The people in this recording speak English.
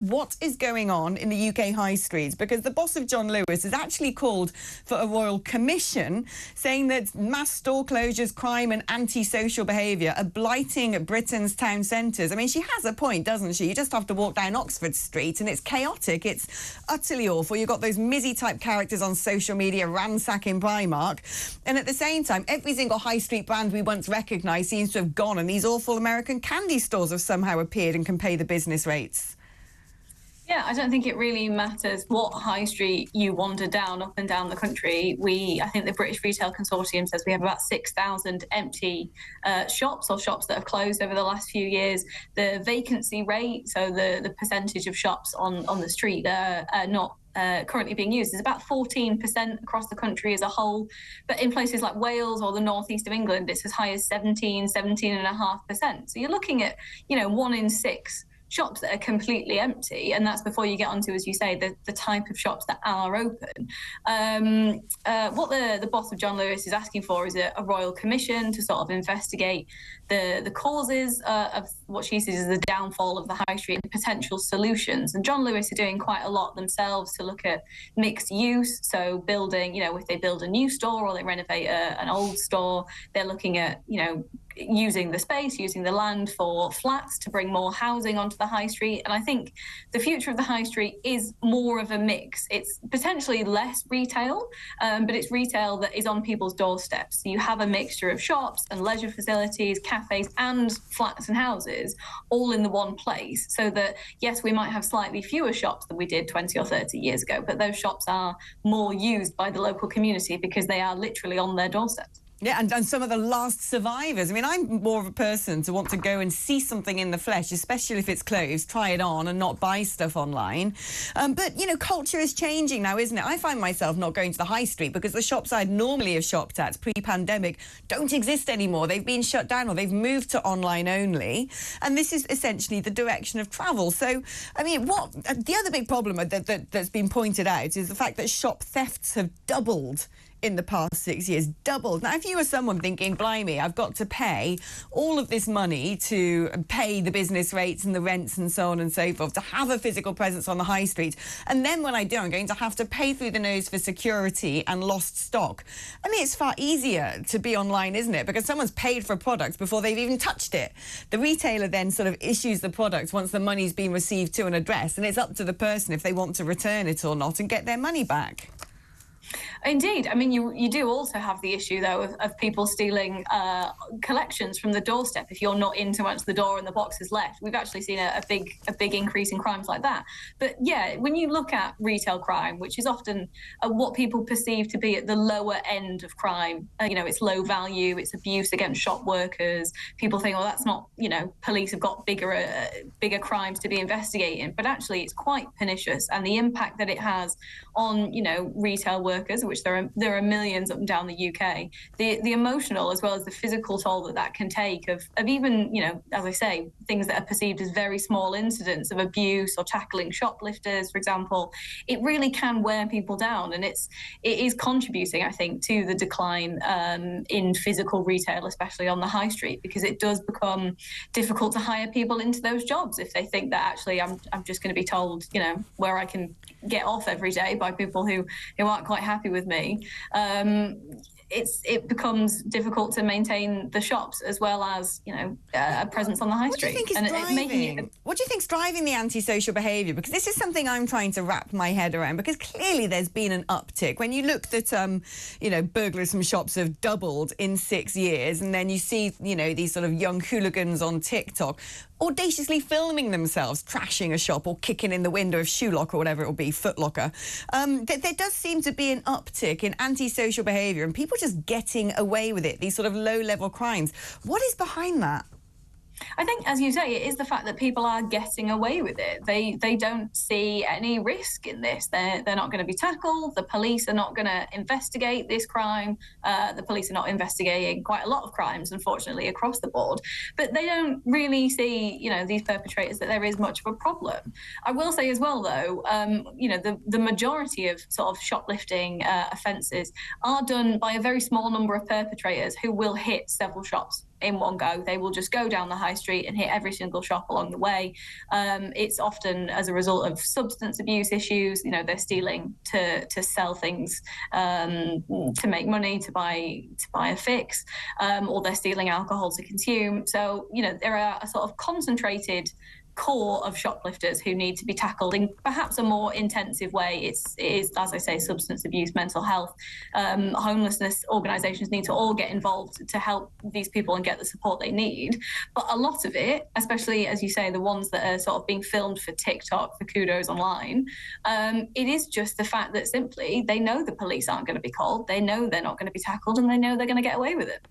what is going on in the UK high streets, because the boss of John Lewis has actually called for a royal commission, saying that mass store closures, crime and antisocial behaviour are blighting Britain's town centres. I mean, she has a point, doesn't she? You just have to walk down Oxford Street and it's chaotic. It's utterly awful. You've got those Mizzy-type characters on social media ransacking Primark. And at the same time, every single high street brand we once recognised seems to have gone, and these awful American candy stores have somehow appeared and can pay the business rates. Yeah, I don't think it really matters what high street you wander down up and down the country. I think the British Retail Consortium says we have about 6,000 empty shops, or shops that have closed over the last few years. The vacancy rate, so the percentage of shops on the street that are not currently being used, is about 14% across the country as a whole. But in places like Wales or the northeast of England, it's as high as 17.5%. So you're looking at, 1 in 6 shops that are completely empty, and that's before you get onto, as you say, the type of shops that are open. What the boss of John Lewis is asking for is a royal commission to sort of investigate the causes of what she sees as the downfall of the high street and potential solutions. And John Lewis are doing quite a lot themselves to look at mixed use, so building, if they build a new store or they renovate an old store, they're looking at, using the space, using the land for flats to bring more housing onto the high street. And I think the future of the high street is more of a mix. It's potentially less retail, but it's retail that is on people's doorsteps. So you have a mixture of shops and leisure facilities, cafes and flats and houses all in the one place, so that, yes, we might have slightly fewer shops than we did 20 or 30 years ago, but those shops are more used by the local community because they are literally on their doorsteps. Yeah, and some of the last survivors. I mean, I'm more of a person to want to go and see something in the flesh, especially if it's closed, try it on and not buy stuff online. But, culture is changing now, isn't it? I find myself not going to the high street because the shops I'd normally have shopped at pre-pandemic don't exist anymore. They've been shut down or they've moved to online only. And this is essentially the direction of travel. So, I mean, the other big problem that's been pointed out is the fact that shop thefts have doubled in the past 6 years, doubled. Now, if you were someone thinking, blimey, I've got to pay all of this money to pay the business rates and the rents and so on and so forth, to have a physical presence on the high street, and then when I do, I'm going to have to pay through the nose for security and lost stock. I mean, it's far easier to be online, isn't it? Because someone's paid for a product before they've even touched it. The retailer then sort of issues the product once the money's been received to an address, and it's up to the person if they want to return it or not and get their money back. Indeed. I mean, you do also have the issue, though, of people stealing collections from the doorstep if you're not in to answer the door and the box is left. We've actually seen a big increase in crimes like that. But yeah, when you look at retail crime, which is often what people perceive to be at the lower end of crime, it's low value, it's abuse against shop workers. People think, well, that's not, police have got bigger crimes to be investigating. But actually, it's quite pernicious, and the impact that it has on, retail workers, which there are millions up and down the UK, the emotional as well as the physical toll that can take of even, as I say, things that are perceived as very small incidents of abuse or tackling shoplifters, for example, it really can wear people down. And it is contributing, I think, to the decline in physical retail, especially on the high street, because it does become difficult to hire people into those jobs if they think that actually I'm just going to be told, where I can get off every day by people who aren't quite happy with me. It becomes difficult to maintain the shops as well as, a presence on the high street. What do you think's driving the antisocial behaviour? Because this is something I'm trying to wrap my head around, because clearly there's been an uptick. When you look that, burglars from shops have doubled in 6 years, and then you see, these sort of young hooligans on TikTok audaciously filming themselves trashing a shop or kicking in the window of Shoelock or whatever it will be, Footlocker. There does seem to be an uptick in antisocial behaviour and people just getting away with it, these sort of low-level crimes. What is behind that? I think, as you say, it is the fact that people are getting away with it. They don't see any risk in this. They're not going to be tackled. The police are not going to investigate this crime. The police are not investigating quite a lot of crimes, unfortunately, across the board. But they don't really see, these perpetrators, that there is much of a problem. I will say as well, though, the majority of sort of shoplifting offences are done by a very small number of perpetrators who will hit several shops. in one go. They will just go down the high street and hit every single shop along the way. It's often as a result of substance abuse issues. You know, they're stealing to sell things, to make money, to buy a fix, or they're stealing alcohol to consume. So, you know, there are a sort of concentrated core of shoplifters who need to be tackled in perhaps a more intensive way. It is, as I say, substance abuse, mental health, homelessness. Organisations need to all get involved to help these people and get the support they need. But a lot of it, especially as you say, the ones that are sort of being filmed for TikTok, for kudos online, it is just the fact that simply they know the police aren't going to be called, they know they're not going to be tackled, and they know they're going to get away with it.